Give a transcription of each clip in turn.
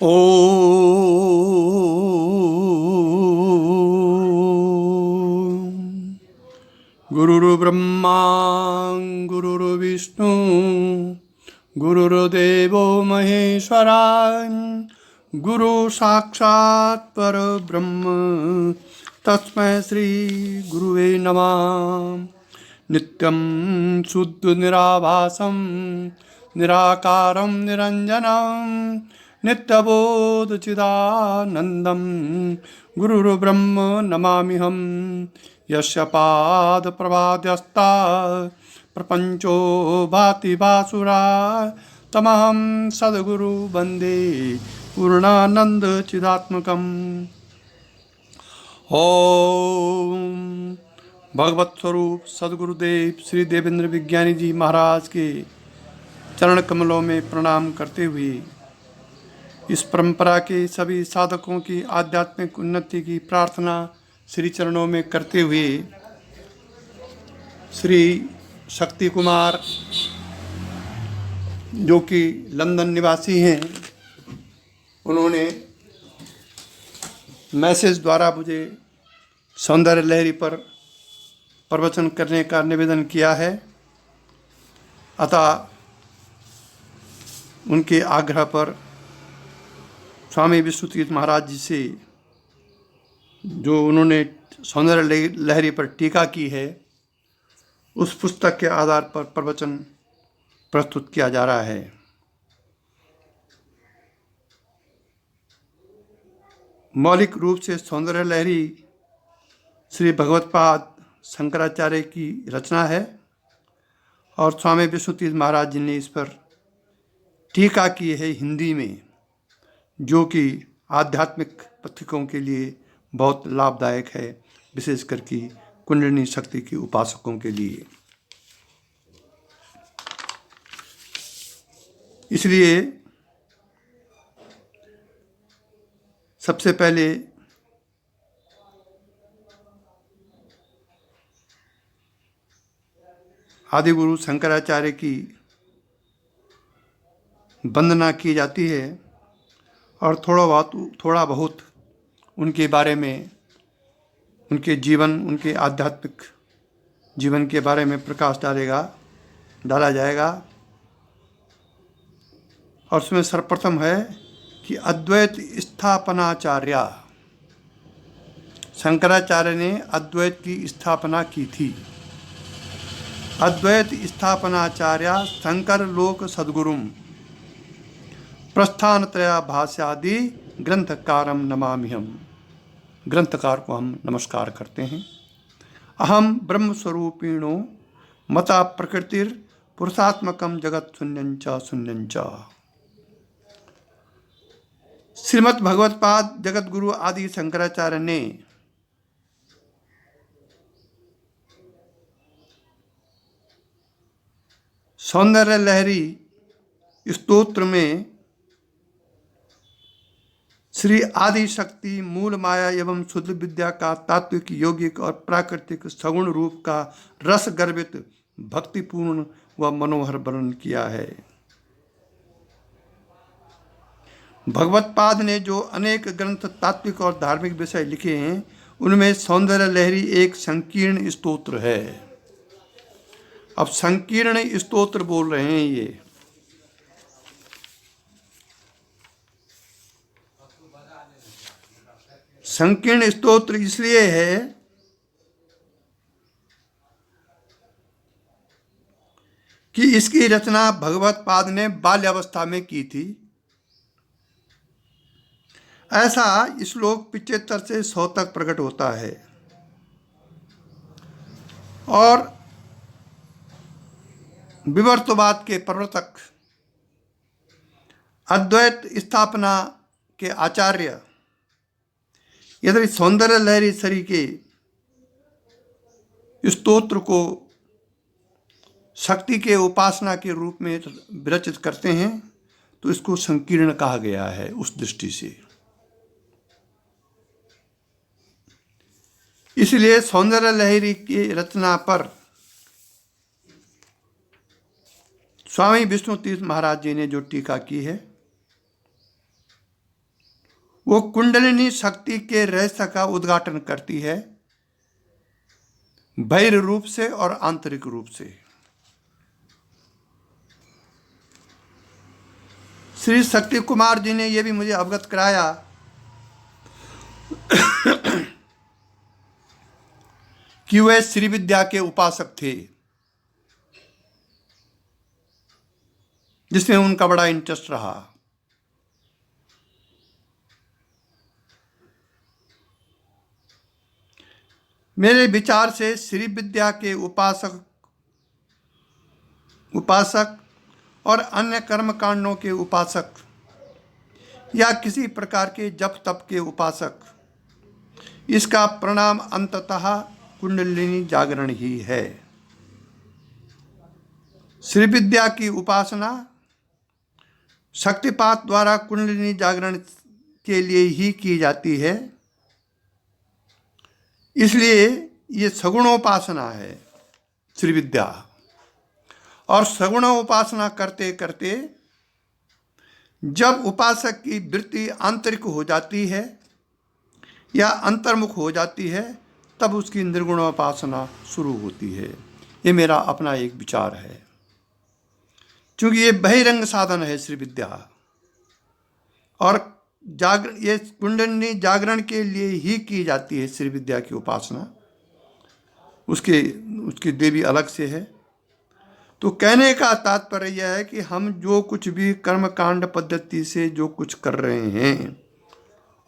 ॐ गुरुर्ब्रह्मा गुरुर्विष्णु गुरुर्देवो महेश्वरा गुरु साक्षात् परब्रह्म तस्मै श्री गुरुवे नमः। नित्यं शुद्ध निराभासं निराकारं निरञ्जनं नित्यबोधचिदानन्दं गुरुर्ब्रह्म नमाम्यहं। यस्य पादप्रभाद्यस्ता प्रपञ्चो भाति भासुरा तमहं सद्गुरु वन्दे पूर्णानन्दचिदात्मकम्। ओम भगवत स्वरूप सदगुरुदेव श्री देवेंद्र विज्ञानी जी महाराज के चरण कमलों में प्रणाम करते हुए इस परंपरा के सभी साधकों की आध्यात्मिक उन्नति की प्रार्थना श्री चरणों में करते हुए श्री शक्ति कुमार जो कि लंदन निवासी हैं, उन्होंने मैसेज द्वारा मुझे सौंदर्य लहरी पर प्रवचन करने का निवेदन किया है। अतः उनके आग्रह पर स्वामी विश्वतीर्थ महाराज जी से जो उन्होंने सौंदर्य लहरी पर टीका की है, उस पुस्तक के आधार पर प्रवचन प्रस्तुत किया जा रहा है। मौलिक रूप से सौंदर्य लहरी श्री भगवत्पाद शंकराचार्य की रचना है और स्वामी विश्वतीर्थ महाराज जी ने इस पर टीका की है हिंदी में, जो कि आध्यात्मिक पथिकों के लिए बहुत लाभदायक है, विशेष करके कुंडलिनी शक्ति के उपासकों के लिए। इसलिए सबसे पहले आदिगुरु शंकराचार्य की वंदना की जाती है और थोड़ा बहुत उनके बारे में, उनके जीवन, उनके आध्यात्मिक जीवन के बारे में प्रकाश डाला जाएगा। और उसमें सर्वप्रथम है कि अद्वैत स्थापनाचार्य शंकराचार्य ने अद्वैत की स्थापना की थी। अद्वैत स्थापनाचार्य शंकर लोक सद्गुरुम प्रस्थानत्रया भाष्यादि ग्रंथकारम नमाम्यहम्। ग्रंथकार को हम नमस्कार करते हैं। अहम ब्रह्म स्वरूपिणो मता प्रकृतिर पुरुषात्मकम जगत शून्यंच शून्यंच। श्रीमद् भगवत्पाद जगत गुरु आदि शंकराचार्य ने सौंदर्य लहरी स्तोत्र में श्री आदि शक्ति मूल माया एवं शुद्ध विद्या का तात्विक, यौगिक और प्राकृतिक सगुण रूप का रस गर्भित भक्तिपूर्ण व मनोहर वर्णन किया है। भगवत्पाद ने जो अनेक ग्रंथ तात्विक और धार्मिक विषय लिखे हैं, उनमें सौंदर्य लहरी एक संकीर्ण स्तोत्र है। अब संकीर्ण स्तोत्र बोल रहे हैं ये। संकीर्ण स्तोत्र इसलिए है कि इसकी रचना भगवत्पाद ने बाल्यावस्था में की थी। ऐसा श्लोक 75 से 100 तक प्रकट होता है और विवर्तवाद के प्रवर्तक अद्वैत स्थापना के आचार्य यदि सौंदर्य लहरी सरी के स्तोत्र को शक्ति के उपासना के रूप में विरचित करते हैं तो इसको संकीर्ण कहा गया है। उस दृष्टि से इसलिए सौंदर्य लहरी की रचना पर स्वामी विष्णु तीर्थ महाराज जी ने जो टीका की है, वो कुंडलिनी शक्ति के रहस्य का उद्घाटन करती है, बाह्य रूप से और आंतरिक रूप से। श्री शक्ति कुमार जी ने यह भी मुझे अवगत कराया कि वे श्री विद्या के उपासक थे, जिसमें उनका बड़ा इंटरेस्ट रहा। मेरे विचार से श्री विद्या के उपासक और अन्य कर्मकांडों के उपासक या किसी प्रकार के जप तप के उपासक, इसका परिणाम अंततः कुंडलिनी जागरण ही है। श्री विद्या की उपासना शक्तिपात द्वारा कुंडलिनी जागरण के लिए ही की जाती है, इसलिए ये सगुणोपासना है श्री विद्या। और सगुणोपासना करते करते जब उपासक की वृत्ति आंतरिक हो जाती है या अंतर्मुख हो जाती है, तब उसकी निर्गुणोपासना शुरू होती है। ये मेरा अपना एक विचार है, क्योंकि ये बहिरंग साधन है श्री विद्या, और ये कुंडलिनी जागरण के लिए ही की जाती है श्री विद्या की उपासना। उसकी देवी अलग से है। तो कहने का तात्पर्य यह है कि हम जो कुछ भी कर्मकांड पद्धति से जो कुछ कर रहे हैं,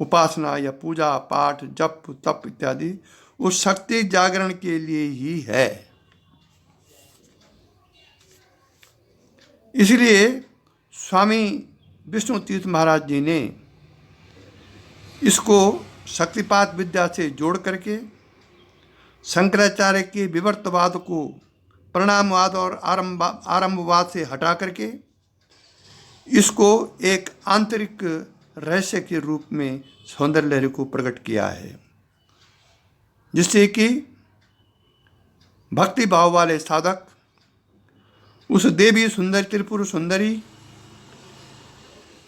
उपासना या पूजा पाठ जप तप इत्यादि, उस शक्ति जागरण के लिए ही है। इसलिए स्वामी विष्णु तीर्थ महाराज जी ने इसको शक्तिपात विद्या से जोड़ करके शंकराचार्य के विवर्तवाद को परिणामवाद और आरंभवाद से हटा करके इसको एक आंतरिक रहस्य के रूप में सौंदर्य लहरी को प्रकट किया है, जिससे कि भक्ति भाव वाले साधक उस देवी सुंदर त्रिपुर सुंदरी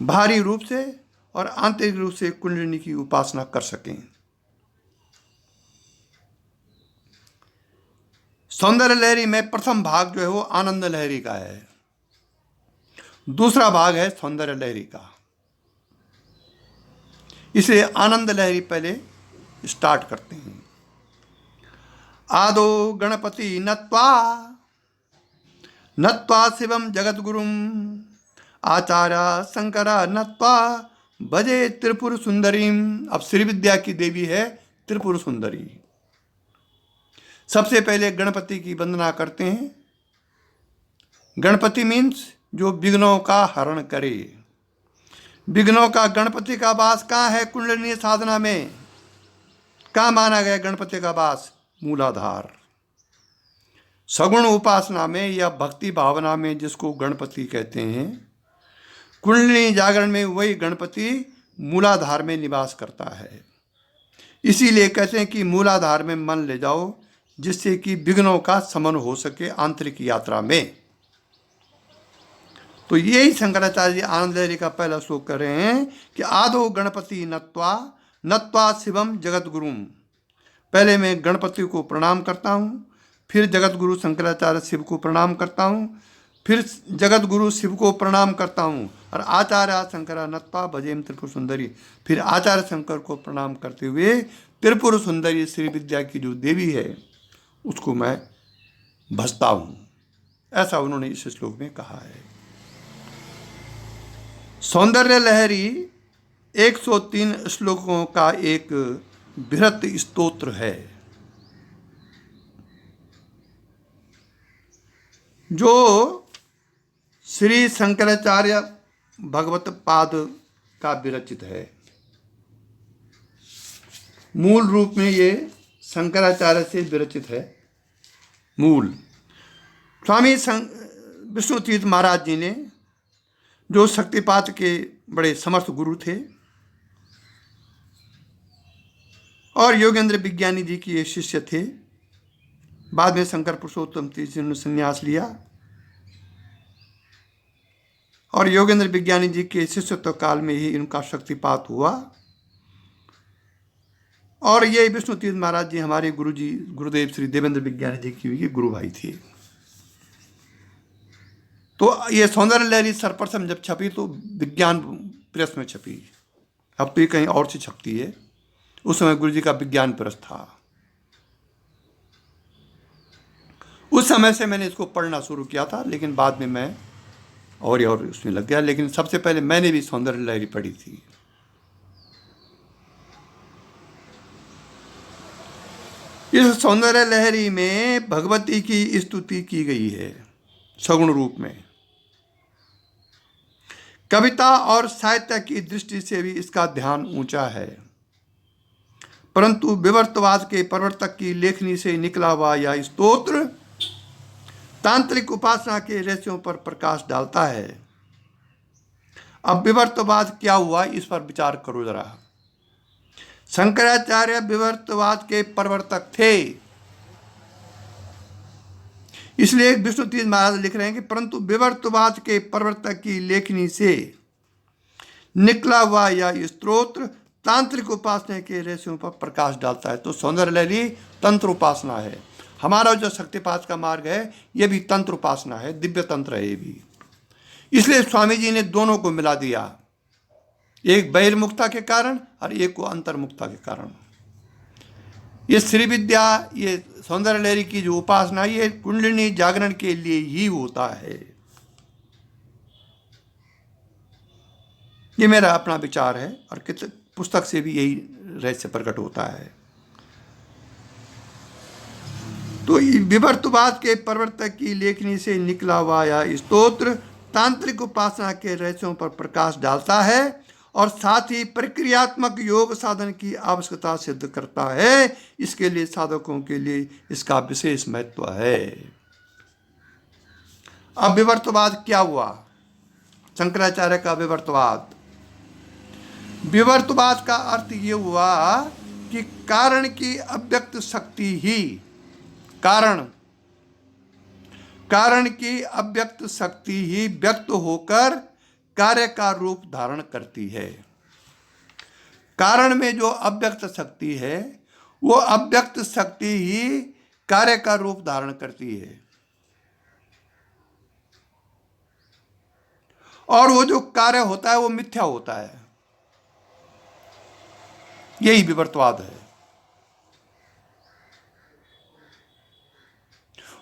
बाहरी रूप से और आंतरिक रूप से कुंडलिनी की उपासना कर सकें। सौंदर्य लहरी में प्रथम भाग जो है वो आनंद लहरी का है, दूसरा भाग है सौंदर्य लहरी का। इसे आनंद लहरी पहले स्टार्ट करते हैं। आदो गणपति नत्वा शिवम जगद्गुरुम आचार्य शंकरा नत्वा भजे त्रिपुर सुंदरीम। अब श्री विद्या की देवी है त्रिपुर सुंदरी। सबसे पहले गणपति की वंदना करते हैं। गणपति मीन्स जो विघ्नों का हरण करे। विघ्नों का गणपति का वास कहाँ है? कुंडलिनी साधना में कहाँ माना गया गणपति का वास? मूलाधार। सगुण उपासना में या भक्ति भावना में जिसको गणपति कहते हैं, कुंडलिनी जागरण में वही गणपति मूलाधार में निवास करता है। इसीलिए कहते हैं कि मूलाधार में मन ले जाओ, जिससे कि विघ्नों का शमन हो सके आंतरिक यात्रा में। तो यही शंकराचार्य जी आनंद लहरी का पहला श्लोक कर रहे हैं कि आदो गणपति नत्वा शिवम जगत गुरुम। पहले मैं गणपति को प्रणाम करता हूँ, फिर जगत गुरु शंकराचार्य शिव को प्रणाम करता हूँ, फिर जगत गुरु शिव को प्रणाम करता हूँ, और आचार्य शंकरा नत्वा भजेम त्रिपुर सुंदरी। फिर आचार्य शंकर को प्रणाम करते हुए त्रिपुर सुंदरी श्री विद्या की जो देवी है उसको मैं भजता हूँ। ऐसा उन्होंने इस श्लोक में कहा है। सौंदर्य लहरी 103 श्लोकों का एक बृहत स्तोत्र है, जो श्री शंकराचार्य भगवत पाद का विरचित है। मूल रूप में ये शंकराचार्य से विरचित है। मूल स्वामी विष्णु तीर्थ महाराज जी ने, जो शक्तिपात के बड़े समर्थ गुरु थे और योगेंद्र विज्ञानी जी के शिष्य थे, बाद में शंकर पुरुषोत्तम तीर्थ जी ने संन्यास लिया और योगेंद्र विज्ञानी जी के शिष्यत्व काल में ही इनका शक्तिपात हुआ। और ये विष्णु तीर्थ महाराज जी हमारे गुरु जी गुरुदेव श्री देवेंद्र विज्ञानी जी की भी गुरु भाई थे। तो ये सौंदर्य लहरी सर्वप्रथम जब छपी तो विज्ञान प्रेस में छपी, अब तो ये कहीं और से छपती है। उस समय गुरु जी का विज्ञान प्रेस था। उस समय से मैंने इसको पढ़ना शुरू किया था, लेकिन बाद में मैं और उसमें लग गया। लेकिन सबसे पहले मैंने भी सौंदर्य लहरी पढ़ी थी। इस सौंदर्य लहरी में भगवती की स्तुति की गई है सगुण रूप में। कविता और साहित्य की दृष्टि से भी इसका ध्यान ऊंचा है, परंतु विवर्तवाद के प्रवर्तक की लेखनी से निकला हुआ यह स्तोत्र तांत्रिक उपासना के रहस्यों पर प्रकाश डालता है। अब विवर्तवाद क्या हुआ, इस पर विचार करो जरा। शंकराचार्य विवर्तवाद के प्रवर्तक थे, इसलिए विष्णु तीर्थ महाराज लिख रहे हैं कि परंतु विवर्तवाद के प्रवर्तक की लेखनी से निकला हुआ यह स्तोत्र तांत्रिक उपासना के रहस्यों पर प्रकाश डालता है। तो सौंदर्य लहरी तंत्र उपासना है। हमारा जो शक्तिपात का मार्ग है यह भी तंत्र उपासना है, दिव्य तंत्र है ये भी। इसलिए स्वामी जी ने दोनों को मिला दिया, एक बहिर्मुखता के कारण और एक को अंतर्मुखता के कारण। ये श्री विद्या, ये सौंदर्य लहरी की जो उपासना, ये कुंडलिनी जागरण के लिए ही होता है। ये मेरा अपना विचार है और पुस्तक से भी यही रहस्य प्रकट होता है। तो विवर्तवाद के प्रवर्तक की लेखनी से निकला हुआ यह स्तोत्र तांत्रिक उपासना के रहस्यों पर प्रकाश डालता है और साथ ही प्रक्रियात्मक योग साधन की आवश्यकता सिद्ध करता है। इसके लिए साधकों के लिए इसका विशेष महत्व है। अब विवर्तवाद क्या हुआ? शंकराचार्य का विवर्तवाद। विवर्तवाद का अर्थ ये हुआ कि कारण की अव्यक्त शक्ति ही कारण की अव्यक्त शक्ति ही व्यक्त होकर कार्य का रूप धारण करती है। कारण में जो अव्यक्त शक्ति है वो अव्यक्त शक्ति ही कार्य का रूप धारण करती है, और वो जो कार्य होता है वो मिथ्या होता है। यही विवर्तवाद है।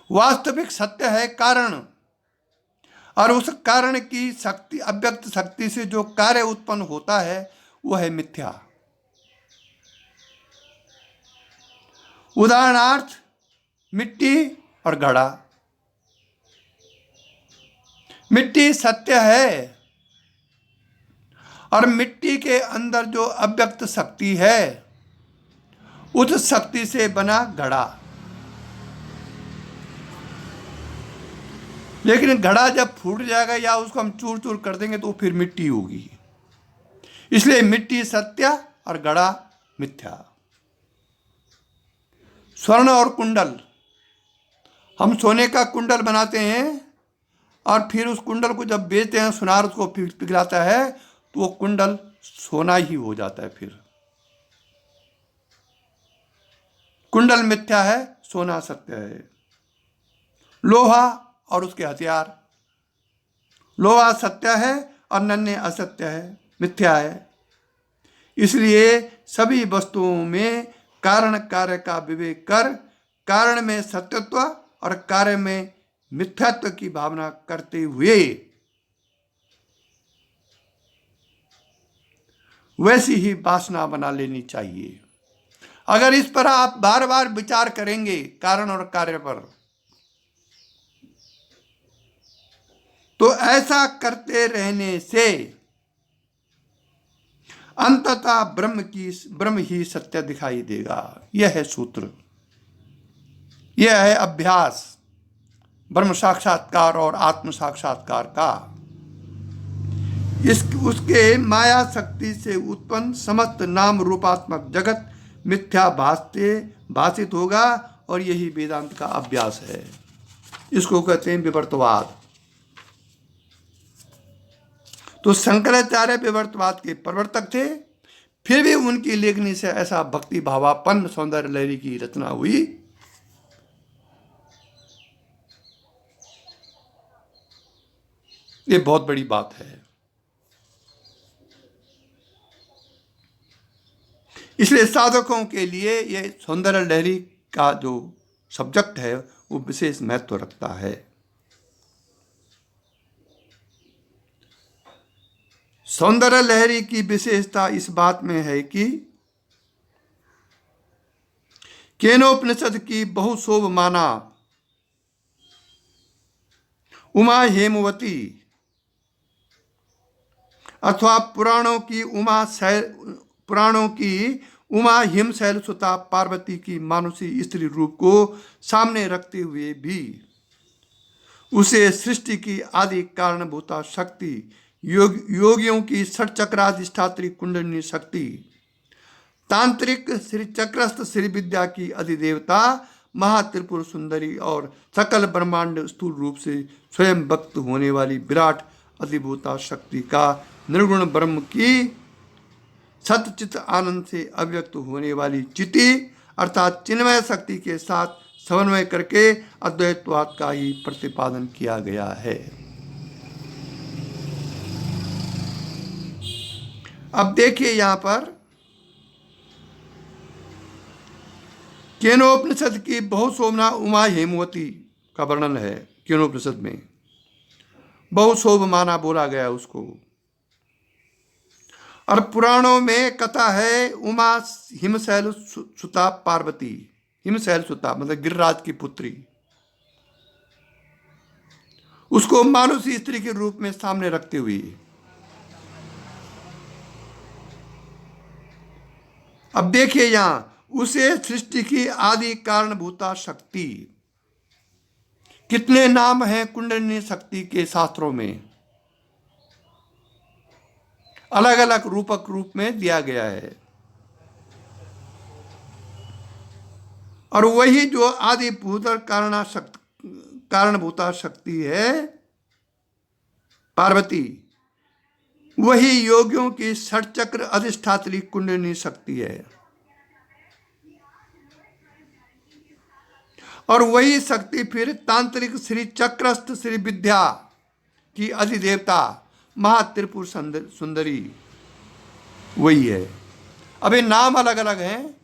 वास्तविक सत्य है कारण, और उस कारण की शक्ति, अव्यक्त शक्ति से जो कार्य उत्पन्न होता है वो है मिथ्या। उदाहरणार्थ मिट्टी और घड़ा। मिट्टी सत्य है और मिट्टी के अंदर जो अव्यक्त शक्ति है उस शक्ति से बना घड़ा। लेकिन घड़ा जब फूट जाएगा या उसको हम चूर चूर कर देंगे तो फिर मिट्टी होगी। इसलिए मिट्टी सत्य और घड़ा मिथ्या। स्वर्ण और कुंडल, हम सोने का कुंडल बनाते हैं और फिर उस कुंडल को जब बेचते हैं, सुनार उसको पिघलाता है तो वो कुंडल सोना ही हो जाता है। फिर कुंडल मिथ्या है, सोना सत्य है। लोहा और उसके हथियार, लोहा सत्य है और नन्हे असत्य है, मिथ्या है। इसलिए सभी वस्तुओं में कारण कार्य का विवेक कर कारण में सत्यत्व और कार्य में मिथ्यात्व की भावना करते हुए वैसी ही वासना बना लेनी चाहिए। अगर इस पर आप बार बार विचार करेंगे कारण और कार्य पर, तो ऐसा करते रहने से अंततः ब्रह्म ही सत्य दिखाई देगा। यह है सूत्र, यह है अभ्यास ब्रह्म साक्षात्कार और आत्म साक्षात्कार का। उसके माया शक्ति से उत्पन्न समस्त नाम रूपात्मक जगत मिथ्या भाषित होगा, और यही वेदांत का अभ्यास है। इसको कहते हैं विवर्तवाद। तो शंकराचार्य विवर्तवाद के प्रवर्तक थे। फिर भी उनकी लेखनी से ऐसा भक्ति भावापन्न सौंदर्य लहरी की रचना हुई। ये बहुत बड़ी बात है। इसलिए साधकों के लिए ये सौंदर्य लहरी का जो सब्जेक्ट है वो विशेष महत्व रखता है। सौंदर्य लहरी की विशेषता इस बात में है कि केनोपनिषद की बहुशोभमाना उमा हेमवती अथवा पुराणों की उमा हिमशैल सुता पार्वती की मानुषी स्त्री रूप को सामने रखते हुए भी उसे सृष्टि की आदि कारणभूता शक्ति, योगियों की षटचक्राधिष्ठात्री कुंडलिनी शक्ति, तांत्रिक श्री चक्रस्थ श्री विद्या की अधिदेवता महात्रिपुर सुंदरी और सकल ब्रह्मांड स्थूल रूप से स्वयं व्यक्त होने वाली विराट अधिभूता शक्ति का निर्गुण ब्रह्म की सतचित आनंद से अभिव्यक्त होने वाली चिति अर्थात चिन्मय शक्ति के साथ समन्वय करके अद्वैतवाद का ही प्रतिपादन किया गया है। अब देखिए यहां पर केनोपनिषद की बहुशोभना उमा हेमवती का वर्णन है। केनोपनिषद में बहुशोभमाना बोला गया उसको, और पुराणों में कथा है उमा हिमशैल सुता पार्वती। हिमशैल सुता मतलब गिरिराज की पुत्री, उसको मानुषी स्त्री के रूप में सामने रखते हुए अब देखिए यहां उसे सृष्टि की आदि कारणभूता शक्ति, कितने नाम हैं कुंडलिनी शक्ति के शास्त्रों में, अलग अलग रूपक रूप में दिया गया है। और वही जो आदि भूतर कारणभूता शक्ति है पार्वती, वही योगियों की षटचक्र अधिष्ठात्री कुंडलिनी शक्ति है। और वही शक्ति फिर तांत्रिक श्री चक्रस्थ श्री विद्या की अधिदेवता महात्रिपुर सुंदरी वही है। अब ये नाम अलग अलग हैं,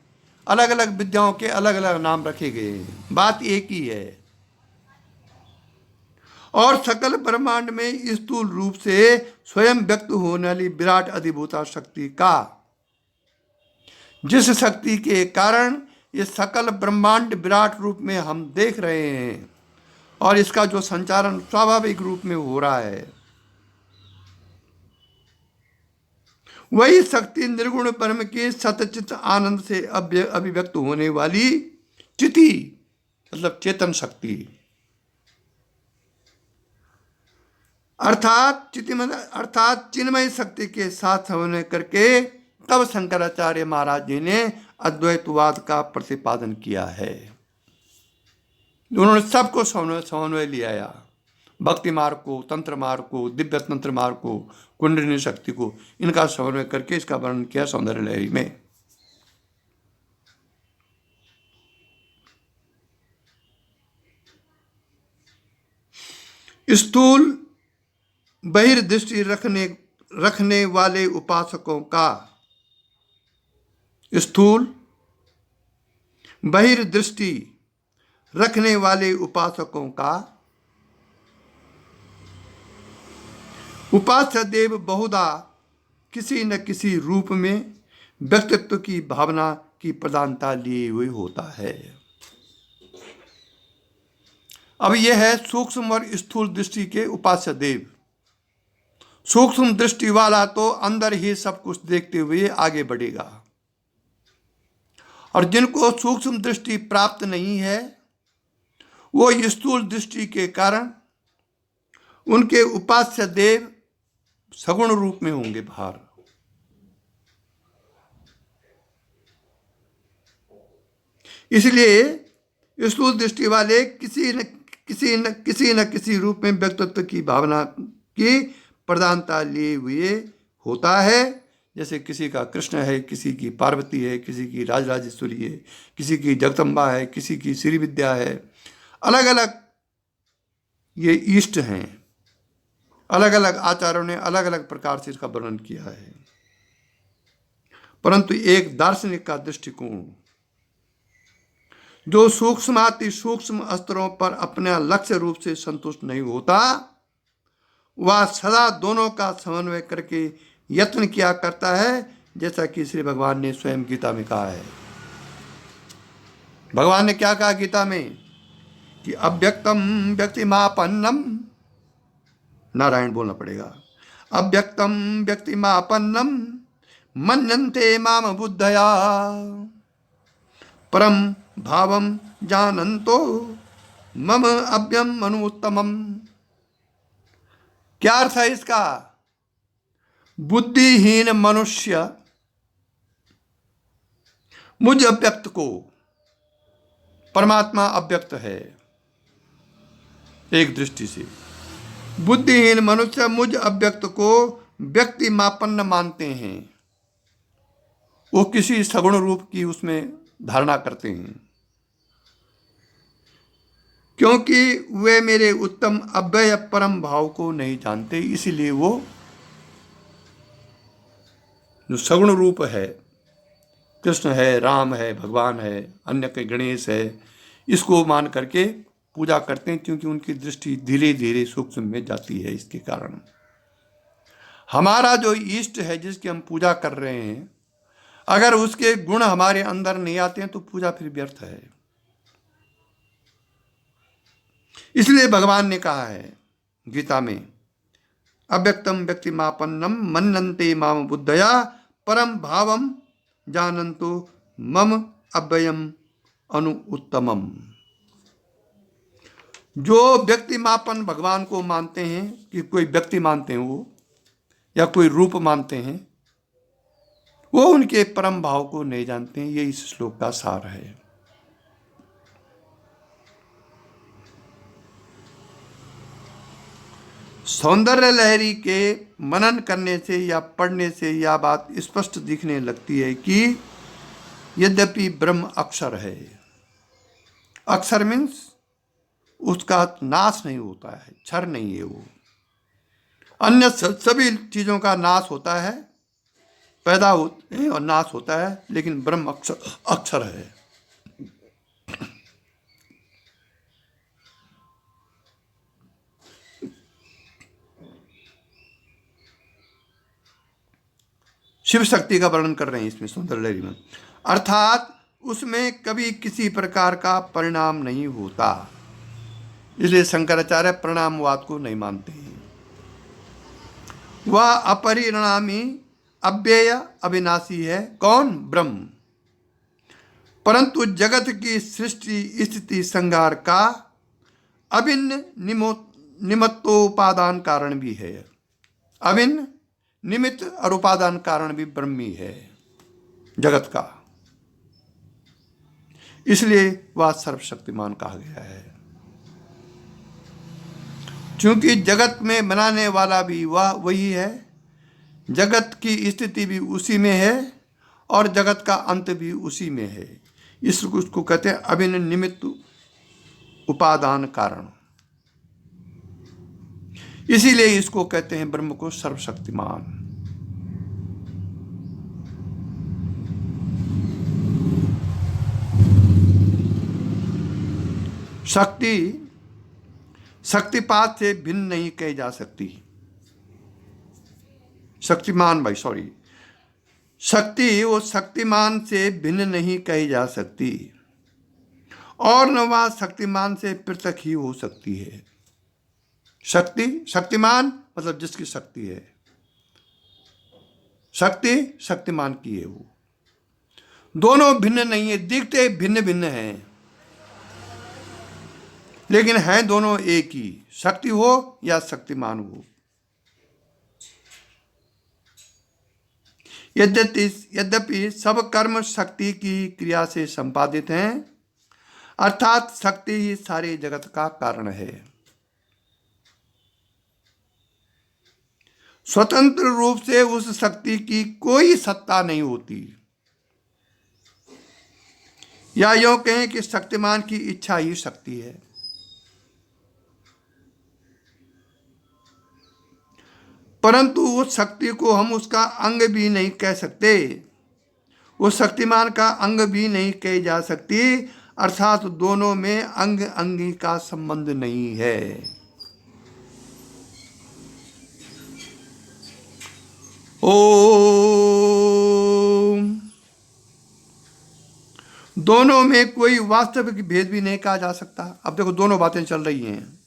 अलग अलग विद्याओं के अलग अलग नाम रखे गए हैं, बात एक ही है। और सकल ब्रह्मांड में स्थूल रूप से स्वयं व्यक्त होने वाली विराट अधिभूता शक्ति का, जिस शक्ति के कारण ये सकल ब्रह्मांड विराट रूप में हम देख रहे हैं और इसका जो संचालन स्वाभाविक रूप में हो रहा है, वही शक्ति निर्गुण ब्रह्म के सतचित आनंद से अभिव्यक्त होने वाली चिति मतलब चेतन शक्ति, अर्थात चिन्मय शक्ति के साथ समन्वय करके तब शंकराचार्य महाराज जी ने अद्वैतवाद का प्रतिपादन किया है। उन्होंने सबको समन्वय लिया, भक्ति मार्ग को, तंत्र मार्ग को, दिव्य तंत्र मार्ग को, कुंडलिनी शक्ति को, इनका समन्वय करके इसका वर्णन किया सौंदर्य लहरी में। स्थूल बहिर्दृष्टि रखने वाले उपासकों का, स्थूल बहिर्दृष्टि रखने वाले उपासकों का उपास्य देव बहुधा किसी न किसी रूप में व्यक्तित्व की भावना की प्रधानता लिए हुए होता है। अब यह है सूक्ष्म और स्थूल दृष्टि के उपास्य देव। सूक्ष्म दृष्टि वाला तो अंदर ही सब कुछ देखते हुए आगे बढ़ेगा, और जिनको सूक्ष्म दृष्टि प्राप्त नहीं है वो स्थूल दृष्टि के कारण उनके उपास्य देव सगुण रूप में होंगे बाहर। इसलिए स्थूल दृष्टि वाले किसी न किसी रूप में व्यक्तित्व की भावना की प्रधानता लिए हुए होता है, जैसे किसी का कृष्ण है, किसी की पार्वती है, किसी की राजराजेश्वरी है, किसी की जगदम्बा है, किसी की श्री विद्या है। अलग अलग ये ईष्ट हैं। अलग अलग आचार्यों ने अलग अलग प्रकार से इसका वर्णन किया है। परंतु एक दार्शनिक का दृष्टिकोण जो सूक्ष्माति सूक्ष्म स्तरों पर अपने लक्ष्य रूप से संतुष्ट नहीं होता, वह सदा दोनों का समन्वय करके यत्न किया करता है, जैसा कि श्री भगवान ने स्वयं गीता में कहा है। भगवान ने क्या कहा गीता में कि अव्यक्तम व्यक्तिमापन्नम, नारायण बोलना पड़ेगा, अव्यक्तम व्यक्तिमापन्नम मन्यन्ते माम बुद्धया परम भावम जानन्तो मम अव्यम अनुत्तमम। क्या अर्थ है इसका? बुद्धिहीन मनुष्य मुझ अव्यक्त को, परमात्मा अव्यक्त है एक दृष्टि से, बुद्धिहीन मनुष्य मुझ अव्यक्त को व्यक्ति मापन्न मानते हैं। वो किसी सगुण रूप की उसमें धारणा करते हैं, क्योंकि वे मेरे उत्तम अव्यय परम भाव को नहीं जानते। इसीलिए वो जो सगुण रूप है, कृष्ण है, राम है, भगवान है, अन्य के गणेश है, इसको मान करके पूजा करते हैं, क्योंकि उनकी दृष्टि धीरे धीरे सूक्ष्म में जाती है। इसके कारण हमारा जो इष्ट है, जिसकी हम पूजा कर रहे हैं, अगर उसके गुण हमारे अंदर नहीं आते हैं तो पूजा फिर व्यर्थ है। इसलिए भगवान ने कहा है गीता में, अव्यक्तम व्यक्तिमापन्नम मन्नन्ते माम बुद्धया परम भावम जानन्तु मम अव्ययम अनु उत्तमम। जो व्यक्तिमापन भगवान को मानते हैं, कि कोई व्यक्ति मानते हैं वो, या कोई रूप मानते हैं, वो उनके परम भाव को नहीं जानते हैं। ये इस श्लोक का सार है। सौंदर्य लहरी के मनन करने से या पढ़ने से यह बात स्पष्ट दिखने लगती है कि यद्यपि ब्रह्म अक्षर है, अक्षर मीन्स उसका नाश नहीं होता है, क्षर नहीं है वो। अन्य सभी चीजों का नाश होता है, पैदा होते हैं और नाश होता है, लेकिन ब्रह्म अक्षर है। शिव शक्ति का वर्णन कर रहे हैं इसमें सौंदर्य लहरी में, अर्थात उसमें कभी किसी प्रकार का परिणाम नहीं होता। इसलिए शंकराचार्य परिणामवाद को नहीं मानते हैं। वह अपरिणामी अव्यय अविनाशी है। कौन? ब्रह्म। परंतु जगत की सृष्टि स्थिति संहार का अभिन्न निमित्तोपादान कारण भी है। अभिन्न निमित्त और उपादान कारण भी ब्रह्म ही है जगत का। इसलिए वह सर्वशक्तिमान कहा गया है, क्योंकि जगत में बनाने वाला भी वह वही है, जगत की स्थिति भी उसी में है और जगत का अंत भी उसी में है। इसको कहते हैं अभिन्न निमित्त उपादान कारण। इसीलिए इसको कहते हैं ब्रह्म को सर्वशक्तिमान। शक्ति शक्तिपात से भिन्न नहीं कही जा सकती। शक्ति वो शक्तिमान से भिन्न नहीं कही जा सकती, और न वह शक्तिमान से पृथक ही हो सकती है। शक्तिमान मतलब जिसकी शक्ति है, शक्ति शक्तिमान की है। वो दोनों भिन्न नहीं है, दिखते भिन्न भिन्न हैं, लेकिन हैं दोनों एक ही, शक्ति हो या शक्तिमान हो। यद्यपि सब कर्म शक्ति की क्रिया से संपादित हैं, अर्थात शक्ति ही सारे जगत का कारण है। स्वतंत्र रूप से उस शक्ति की कोई सत्ता नहीं होती, या यूं कहें कि शक्तिमान की इच्छा ही शक्ति है। परंतु उस शक्ति को हम उसका अंग भी नहीं कह सकते, उस शक्तिमान का अंग भी नहीं कही जा सकती, अर्थात दोनों में अंग अंगी का संबंध नहीं है। ओम। दोनों में कोई वास्तविक भेद भी नहीं कहा जा सकता। अब देखो दोनों बातें चल रही हैं।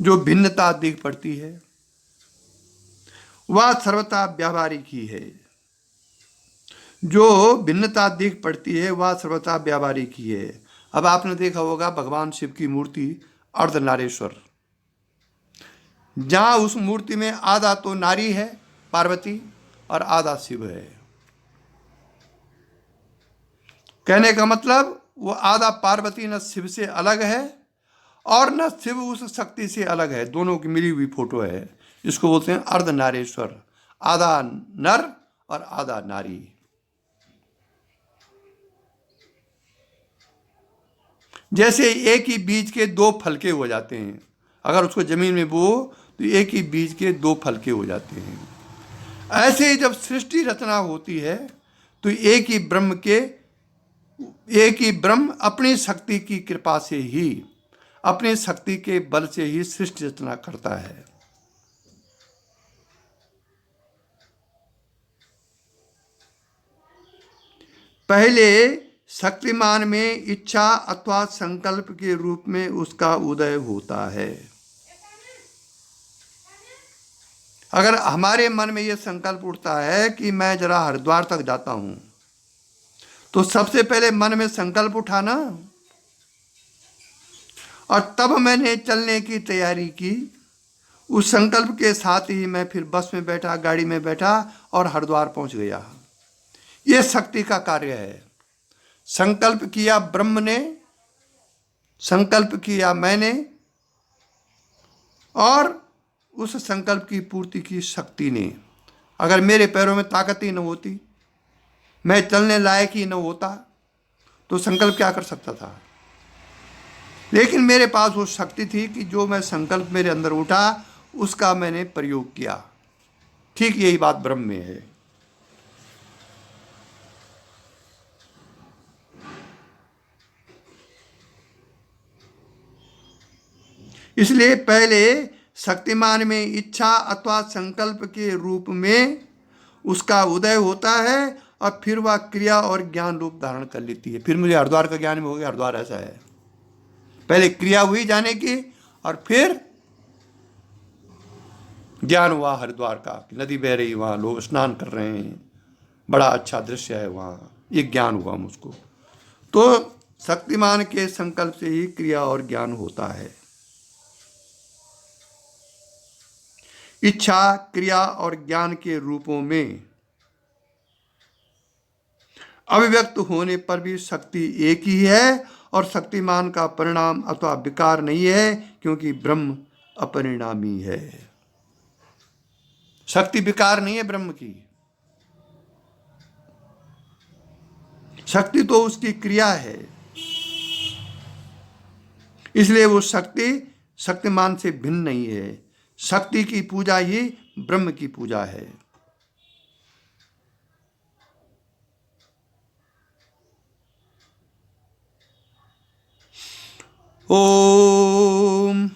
जो भिन्नता दिख पड़ती है वह सर्वथा व्यावहारिक ही है, जो भिन्नता दिख पड़ती है वह सर्वथा व्यावहारिक ही है। अब आपने देखा होगा भगवान शिव की मूर्ति अर्धनारेश्वर, जहां उस मूर्ति में आधा तो नारी है पार्वती और आधा शिव है। कहने का मतलब वो आधा पार्वती न शिव से अलग है और न शिव उस शक्ति से अलग है, दोनों की मिली हुई फोटो है। इसको बोलते हैं अर्धनारेश्वर, आधा नर और आधा नारी। जैसे एक ही बीज के दो फलके हो जाते हैं, अगर उसको जमीन में बो तो एक ही बीज के दो फलके हो जाते हैं। ऐसे ही जब सृष्टि रचना होती है तो एक ही ब्रह्म अपनी शक्ति की कृपा से ही, अपनी शक्ति के बल से ही सृष्टि रचना करता है। पहले शक्तिमान में इच्छा अथवा संकल्प के रूप में उसका उदय होता है। अगर हमारे मन में यह संकल्प उठता है कि मैं जरा हरिद्वार तक जाता हूं, तो सबसे पहले मन में संकल्प उठाना और तब मैंने चलने की तैयारी की। उस संकल्प के साथ ही मैं फिर बस में बैठा, गाड़ी में बैठा और हरिद्वार पहुंच गया। यह शक्ति का कार्य है। संकल्प किया ब्रह्म ने, संकल्प किया मैंने, और उस संकल्प की पूर्ति की शक्ति ने। अगर मेरे पैरों में ताकत ही न होती, मैं चलने लायक ही न होता, तो संकल्प क्या कर सकता था। लेकिन मेरे पास वो शक्ति थी कि जो मैं संकल्प मेरे अंदर उठा उसका मैंने प्रयोग किया। ठीक यही बात ब्रह्म में है। इसलिए पहले शक्तिमान में इच्छा अथवा संकल्प के रूप में उसका उदय होता है और फिर वह क्रिया और ज्ञान रूप धारण कर लेती है। फिर मुझे हरिद्वार का ज्ञान हो गया, हरिद्वार ऐसा है। पहले क्रिया हुई जाने की और फिर ज्ञान हुआ हरिद्वार का, नदी बह रही, वहाँ लोग स्नान कर रहे हैं, बड़ा अच्छा दृश्य है वहाँ, ये ज्ञान हुआ मुझको। तो शक्तिमान के संकल्प से ही क्रिया और ज्ञान होता है। इच्छा, क्रिया और ज्ञान के रूपों में अभिव्यक्त होने पर भी शक्ति एक ही है और शक्तिमान का परिणाम अथवा विकार नहीं है, क्योंकि ब्रह्म अपरिणामी है। शक्ति विकार नहीं है ब्रह्म की, शक्ति तो उसकी क्रिया है। इसलिए वो शक्ति शक्तिमान से भिन्न नहीं है। शक्ति की पूजा ही ब्रह्म की पूजा है। ओम।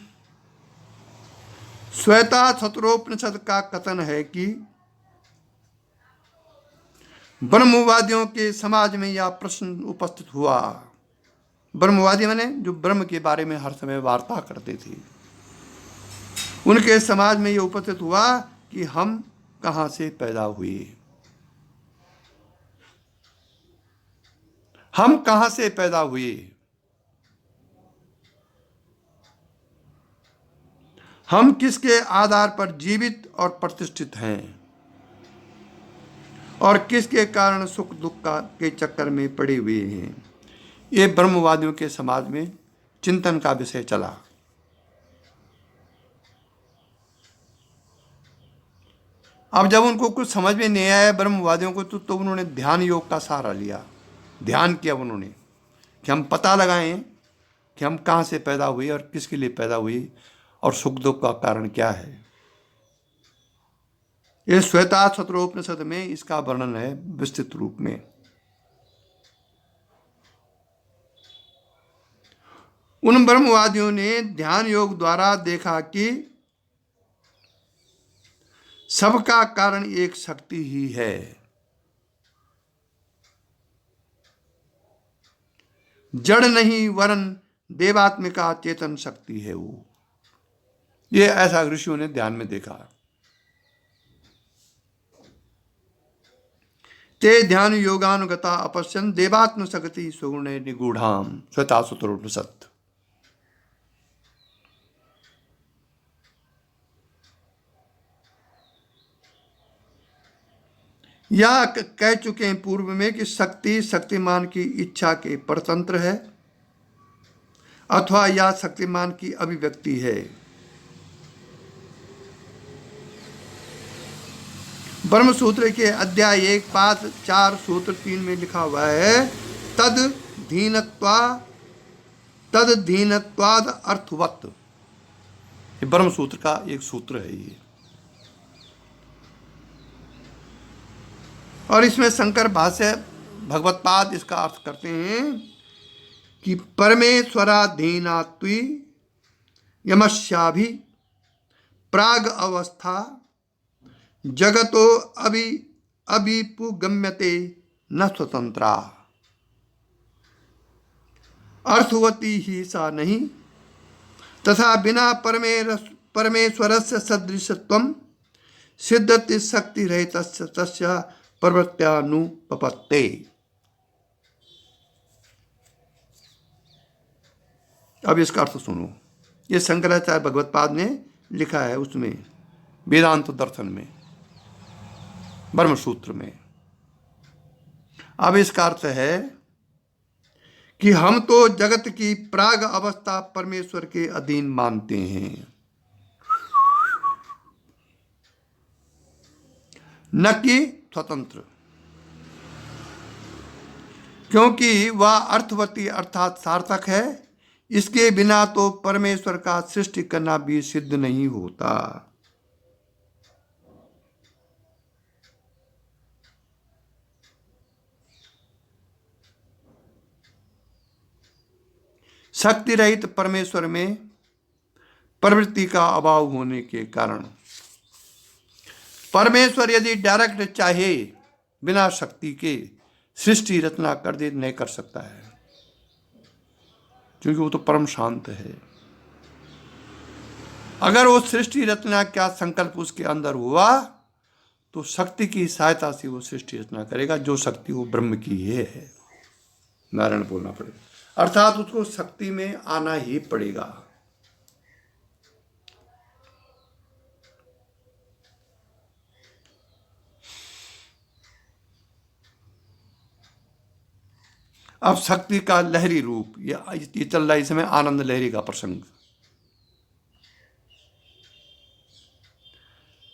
श्वेता शत्रोपनिषद का कथन है कि ब्रह्मवादियों के समाज में यह प्रश्न उपस्थित हुआ। ब्रह्मवादी माने जो ब्रह्म के बारे में हर समय वार्ता करते थे, उनके समाज में यह उपस्थित हुआ कि हम कहां से पैदा हुए, हम कहां से पैदा हुए, हम किसके आधार पर जीवित और प्रतिष्ठित हैं और किसके कारण सुख दुख के चक्कर में पड़े हुए हैं। ये ब्रह्मवादियों के समाज में चिंतन का विषय चला। अब जब उनको कुछ समझ में नहीं आया ब्रह्मवादियों को, तो उन्होंने ध्यान योग का सहारा लिया। ध्यान किया उन्होंने कि हम पता लगाएं कि हम कहाँ से पैदा हुए और किसके लिए पैदा हुए और सुख दुख का कारण क्या है। ये श्वेताश्वतरोपनिषद में इसका वर्णन है विस्तृत रूप में। उन ब्रह्मवादियों ने ध्यान योग द्वारा देखा कि सबका कारण एक शक्ति ही है। जड़ नहीं वरन देवात्मिका चेतन शक्ति है वो। ये ऐसा ऋषियों ने ध्यान में देखा। ते ध्यान योगानुगता अपश्यन देवात्म शक्ति सुगुण निगूढ़ाम, श्वेताश्वतरोपनिषद। यह कह चुके हैं पूर्व में कि शक्ति शक्तिमान की इच्छा के परतंत्र है अथवा यह शक्तिमान की अभिव्यक्ति है। ब्रह्म सूत्र के अध्याय 1 पाद 4 सूत्र 3 में लिखा हुआ है, तद धीनत्वाद अर्थवत। ये ब्रह्म सूत्र का एक सूत्र है ये। और इसमें शंकर भाष्य भगवत्पाद इसका अर्थ करते हैं कि परमेश्वराधीनात्वी यमस्याभि प्राग अवस्था जगतो अभिपुगम्यते न स्वतंत्रा। अर्थवती ही सा नहीं तथा बिना परमेश्वरस्य सदृशत्वं सिद्धति शक्ति रहित तस्य प्रवृत्त्यानुपपत्ते। अब इसका अर्थ सुनो। ये शंकराचार्य भगवत्पाद ने लिखा है उसमें वेदांत दर्शन में ब्रह्म सूत्र में। अब इसका अर्थ है कि हम तो जगत की प्राग अवस्था परमेश्वर के अधीन मानते हैं, न कि स्वतंत्र, क्योंकि वह अर्थवती अर्थात सार्थक है। इसके बिना तो परमेश्वर का सृष्टि करना भी सिद्ध नहीं होता। शक्ति रहित परमेश्वर में प्रवृत्ति का अभाव होने के कारण परमेश्वर यदि डायरेक्ट चाहे बिना शक्ति के सृष्टि रचना कर दे, नहीं कर सकता है, क्योंकि वो तो परम शांत है। अगर वो सृष्टि रचना का संकल्प उसके अंदर हुआ तो शक्ति की सहायता से वो सृष्टि रचना करेगा, जो शक्ति वो ब्रह्म की ही है। नारायण बोलना पड़ेगा, अर्थात उसको शक्ति में आना ही पड़ेगा। अब शक्ति का लहरी रूप ये चल रहा है इस समय आनंद लहरी का प्रसंग।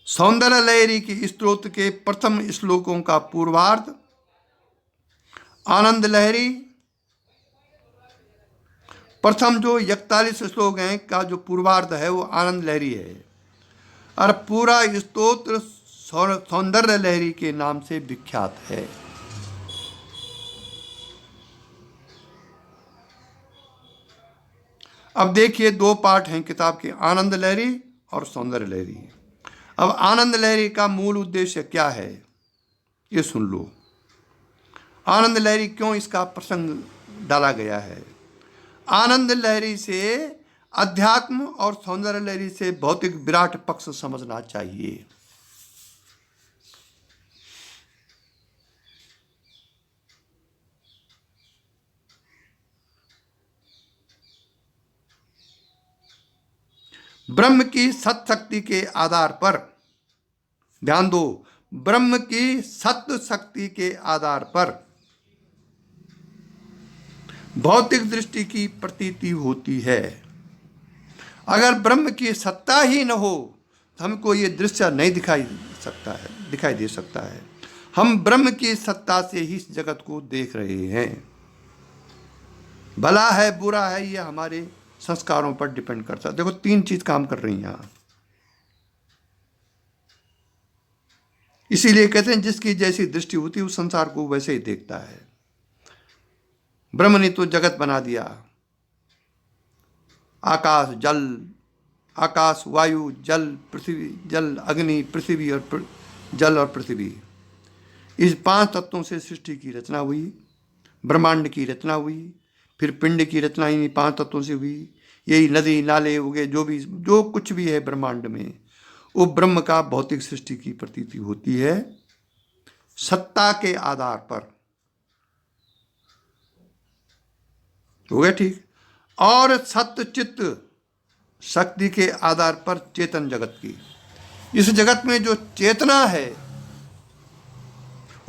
सौंदर्य लहरी की स्तोत्र के प्रथम श्लोकों का पूर्वार्ध आनंद लहरी, प्रथम जो 41 श्लोक हैं का जो पूर्वार्ध है वो आनंद लहरी है, और पूरा स्तोत्र सौंदर्य लहरी के नाम से विख्यात है। अब देखिए दो पार्ट हैं किताब के, आनंद लहरी और सौंदर्य लहरी। अब आनंद लहरी का मूल उद्देश्य क्या है ये सुन लो। आनंद लहरी क्यों इसका प्रसंग डाला गया है। आनंद लहरी से अध्यात्म और सौंदर्य लहरी से भौतिक विराट पक्ष समझना चाहिए। ब्रह्म की सत्शक्ति के आधार पर, ध्यान दो, ब्रह्म की सत्य शक्ति के आधार पर भौतिक दृष्टि की प्रतीति होती है। अगर ब्रह्म की सत्ता ही न हो तो हमको ये दृश्य नहीं दिखाई सकता है, दिखाई दे सकता है। हम ब्रह्म की सत्ता से ही इस जगत को देख रहे हैं। भला है बुरा है यह हमारे संस्कारों पर डिपेंड करता है। देखो 3 चीज काम कर रही हैं यहां। इसीलिए कहते हैं जिसकी जैसी दृष्टि होती है उस संसार को वैसे ही देखता है। ब्रह्म ने तो जगत बना दिया, आकाश जल, आकाश वायु जल पृथ्वी, जल अग्नि पृथ्वी और जल और पृथ्वी, इस 5 तत्वों से सृष्टि की रचना हुई, ब्रह्मांड की रचना हुई, फिर पिंड की रचना इन 5 तत्वों से हुई। यही नदी नाले उगे जो कुछ भी है ब्रह्मांड में, वो ब्रह्म का भौतिक सृष्टि की प्रतीति होती है सत्ता के आधार पर। हो गया ठीक। और सत्य चित्त शक्ति के आधार पर चेतन जगत की। इस जगत में जो चेतना है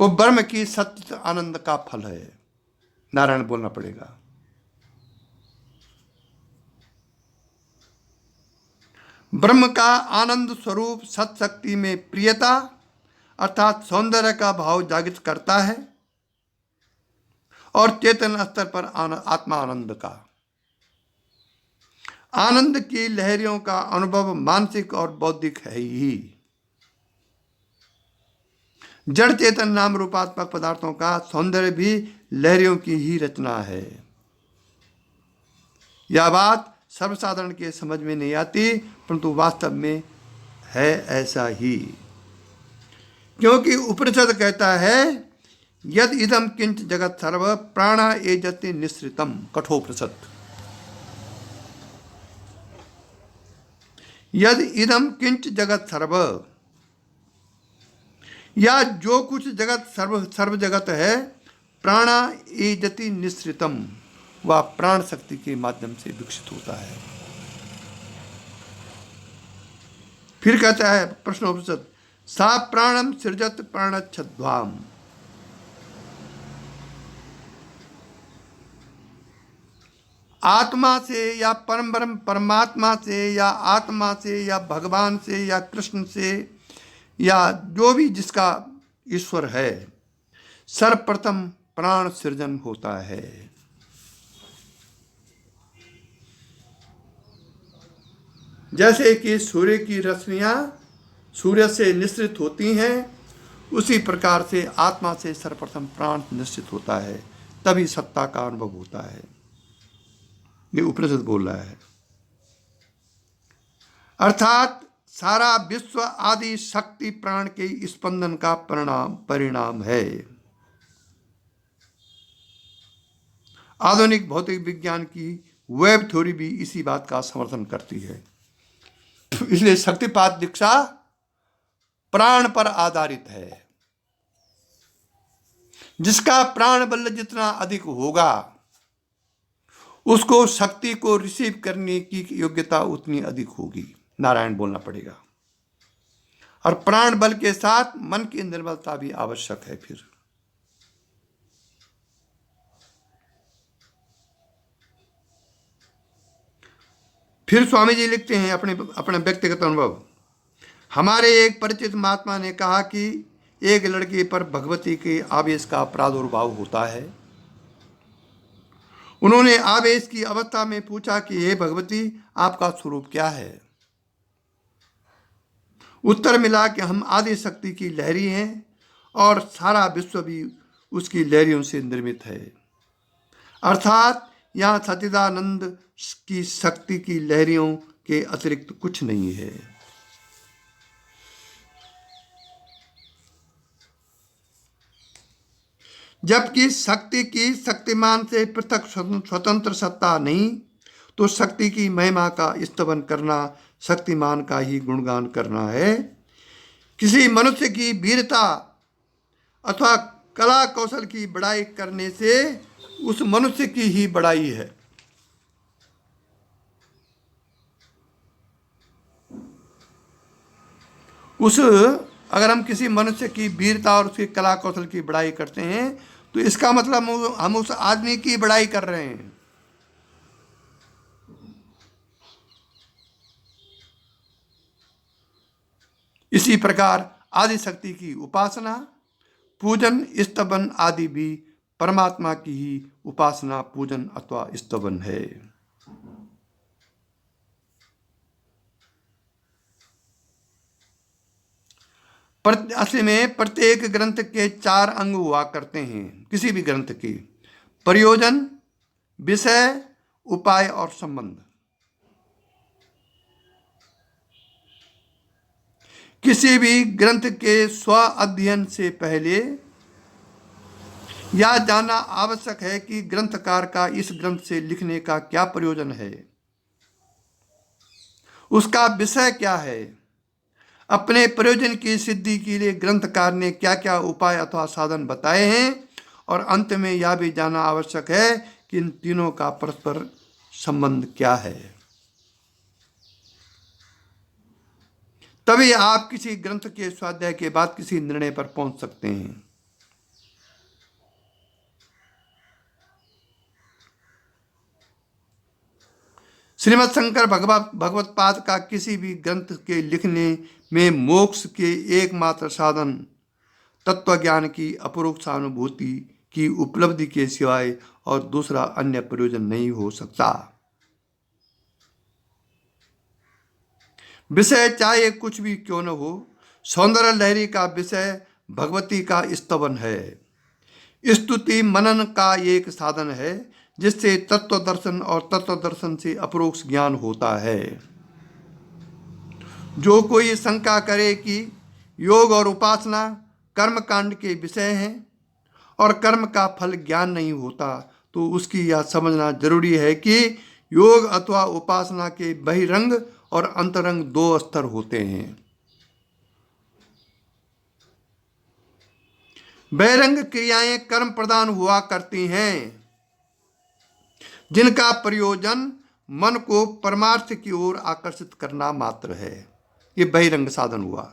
वो ब्रह्म की सत्य आनंद का फल है। नारायण बोलना पड़ेगा। ब्रह्म का आनंद स्वरूप सत शक्ति में प्रियता अर्थात सौंदर्य का भाव जागृत करता है और चेतन स्तर पर आत्मा आनंद का, आनंद की लहरियों का अनुभव मानसिक और बौद्धिक है ही। जड़ चेतन नाम रूपात्मक पदार्थों का सौंदर्य भी लहरियों की ही रचना है। यह बात सर्वसाधारण के समझ में नहीं आती, परंतु वास्तव में है ऐसा ही। क्योंकि उपनिषद कहता है यद इदम किंच जगत सर्व प्राणा एजते निःसृतम, कठोपनिषद। यद इदम किंच जगत सर्व, या जो कुछ जगत सर्व जगत है, प्राणा एजति निःसृतम, वह प्राण शक्ति के माध्यम से विकसित होता है। फिर कहता है प्रश्नोपनिषद सा प्राणम सृजत प्राणच्छध्वाम, आत्मा से या परमात्मा से या आत्मा से या भगवान से या कृष्ण से या जो भी जिसका ईश्वर है, सर्वप्रथम प्राण सृजन होता है। जैसे कि सूर्य की रश्मियां सूर्य से निश्रित होती हैं, उसी प्रकार से आत्मा से सर्वप्रथम प्राण निश्चित होता है, तभी सत्ता का अनुभव होता है। ये उपनिषद बोल रहा है। अर्थात सारा विश्व आदि शक्ति प्राण के स्पंदन का परिणाम है। आधुनिक भौतिक विज्ञान की वेब थ्योरी भी इसी बात का समर्थन करती है। इसलिए शक्तिपात दीक्षा प्राण पर आधारित है। जिसका प्राण बल जितना अधिक होगा उसको शक्ति को रिसीव करने की योग्यता उतनी अधिक होगी। नारायण बोलना पड़ेगा। और प्राण बल के साथ मन की निर्मलता भी आवश्यक है। फिर स्वामी जी लिखते हैं अपने व्यक्तिगत अनुभव। हमारे एक परिचित महात्मा ने कहा कि एक लड़के पर भगवती के आवेश का प्रादुर्भाव होता है। उन्होंने आवेश की अवस्था में पूछा कि हे भगवती, आपका स्वरूप क्या है? उत्तर मिला कि हम आदि शक्ति की लहरी हैं और सारा विश्व भी उसकी लहरियों से निर्मित है। अर्थात यहाँ सच्चिदानंद की शक्ति की लहरियों के अतिरिक्त कुछ नहीं है। जबकि शक्ति की शक्तिमान से पृथक स्वतंत्र सत्ता नहीं, तो शक्ति की महिमा का स्तवन करना शक्तिमान का ही गुणगान करना है। किसी मनुष्य की वीरता अथवा कला कौशल की बड़ाई करने से उस मनुष्य की ही बड़ाई है। अगर हम किसी मनुष्य की वीरता और उसकी कला कौशल की बड़ाई करते हैं तो इसका मतलब हम उस आदमी की बड़ाई कर रहे हैं। इसी प्रकार आदि शक्ति की उपासना, पूजन, स्तवन आदि भी परमात्मा की ही उपासना, पूजन अथवा स्तवन है। असली में प्रत्येक ग्रंथ के 4 अंग हुआ करते हैं। किसी भी ग्रंथ के प्रयोजन, विषय, उपाय और संबंध। किसी भी ग्रंथ के स्व अध्ययन से पहले यह जानना आवश्यक है कि ग्रंथकार का इस ग्रंथ से लिखने का क्या प्रयोजन है, उसका विषय क्या है, अपने प्रयोजन की सिद्धि के लिए ग्रंथकार ने क्या क्या उपाय अथवा साधन बताए हैं, और अंत में यह भी जानना आवश्यक है कि इन तीनों का परस्पर संबंध क्या है। तभी आप किसी ग्रंथ के स्वाध्याय के बाद किसी निर्णय पर पहुंच सकते हैं। श्रीमद् शंकर भगवत पाद का किसी भी ग्रंथ के लिखने में मोक्ष के एकमात्र साधन तत्व ज्ञान की अपरोक्ष अनुभूति की उपलब्धि के सिवाय और दूसरा अन्य प्रयोजन नहीं हो सकता। विषय चाहे कुछ भी क्यों न हो, सौंदर्य लहरी का विषय भगवती का स्तवन है। स्तुति मनन का एक साधन है जिससे तत्व दर्शन और तत्व दर्शन से अपरोक्ष ज्ञान होता है। जो कोई शंका करे कि योग और उपासना कर्म कांड के विषय हैं और कर्म का फल ज्ञान नहीं होता, तो उसकी यह समझना जरूरी है कि योग अथवा उपासना के बहिरंग और अंतरंग 2 स्तर होते हैं। बहिरंग क्रियाएं कर्म प्रदान हुआ करती हैं जिनका प्रयोजन मन को परमार्थ की ओर आकर्षित करना मात्र है। ये बहिरंग साधन हुआ।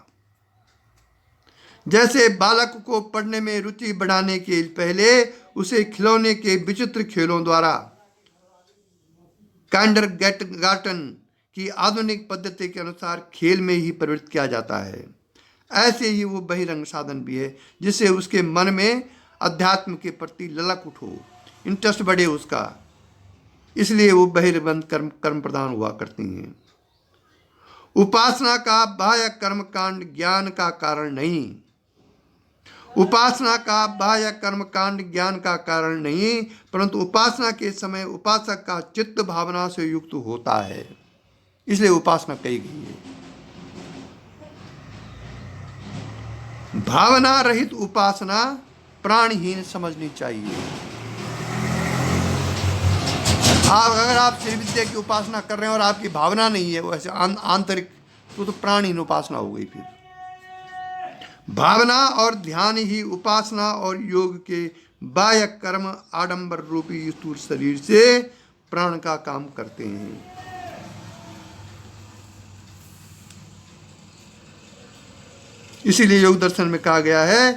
जैसे बालक को पढ़ने में रुचि बढ़ाने के पहले उसे खिलौने के विचित्र खेलों द्वारा काइंडरगार्टन की आधुनिक पद्धति के अनुसार खेल में ही प्रवृत्त किया जाता है, ऐसे ही वो बहिरंग साधन भी है जिससे उसके मन में अध्यात्म के प्रति ललक उठो, इंटरेस्ट बढ़े उसका, इसलिए वो बहिर्बंध कर्म प्रदान हुआ करती हैं। उपासना का बाह्य कर्म कांड ज्ञान का कारण नहीं, उपासना का बाह्य कर्म कांड ज्ञान का कारण नहीं, परंतु उपासना के समय उपासक का चित्त भावना से युक्त होता है, इसलिए उपासना कही गई है। भावना रहित उपासना प्राणहीन समझनी चाहिए। अगर आप श्री विद्या की उपासना कर रहे हैं और आपकी भावना नहीं है वैसे आंतरिक, तो प्राणहीन उपासना हो गई। फिर भावना और ध्यान ही उपासना और योग के बाह्य कर्म आडंबर रूपी स्थूल शरीर से प्राण का काम करते हैं। इसीलिए योग दर्शन में कहा गया है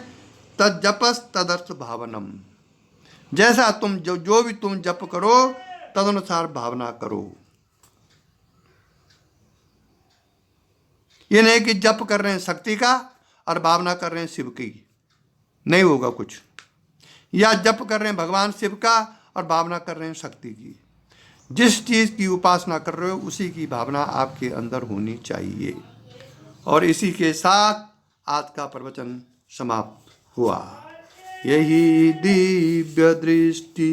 तज्जपस तदर्थ भावनम। जैसा तुम जो भी तुम जप करो तदनुसार भावना करो। ये नहीं कि जप कर रहे हैं शक्ति का और भावना कर रहे हैं शिव की, नहीं होगा कुछ। या जप कर रहे हैं भगवान शिव का और भावना कर रहे हैं शक्ति की। जिस चीज की उपासना कर रहे हो उसी की भावना आपके अंदर होनी चाहिए। और इसी के साथ आज का प्रवचन समाप्त हुआ। यही दिव्य दृष्टि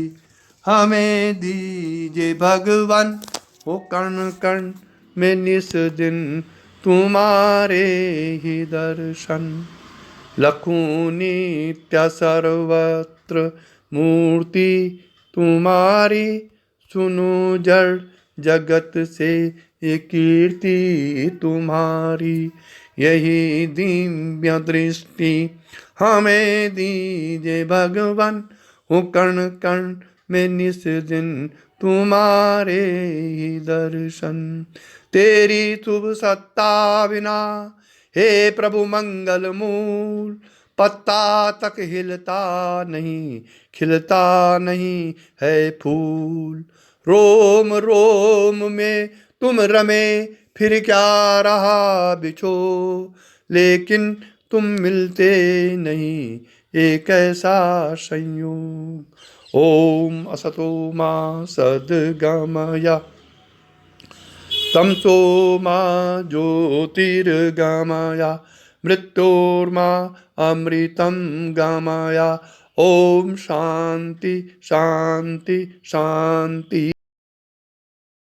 हमें दीजिए भगवान, हो कर्ण कर्ण में निस दिन तुम्हारे ही दर्शन। लखूं नित्य सर्वत्र मूर्ति तुम्हारी, सुनो जड़ जगत से ये कीर्ति तुम्हारी। यही दिव्य दृष्टि हमें दीजिए भगवान, हो कर्ण कर्ण में निस दिन तुम्हारे ही दर्शन। तेरी शुभ सत्ता बिना हे प्रभु मंगल मूल, पत्ता तक हिलता नहीं, खिलता नहीं है फूल। रोम रोम में तुम रमे फिर क्या रहा बिछो, लेकिन तुम मिलते नहीं ये कैसा संयोग। ओम असतो मा सद्गमय तमसो मा ज्योतिर्गमय मृत्योर्मा अमृतं गमय। ओम शांति शांति शांति।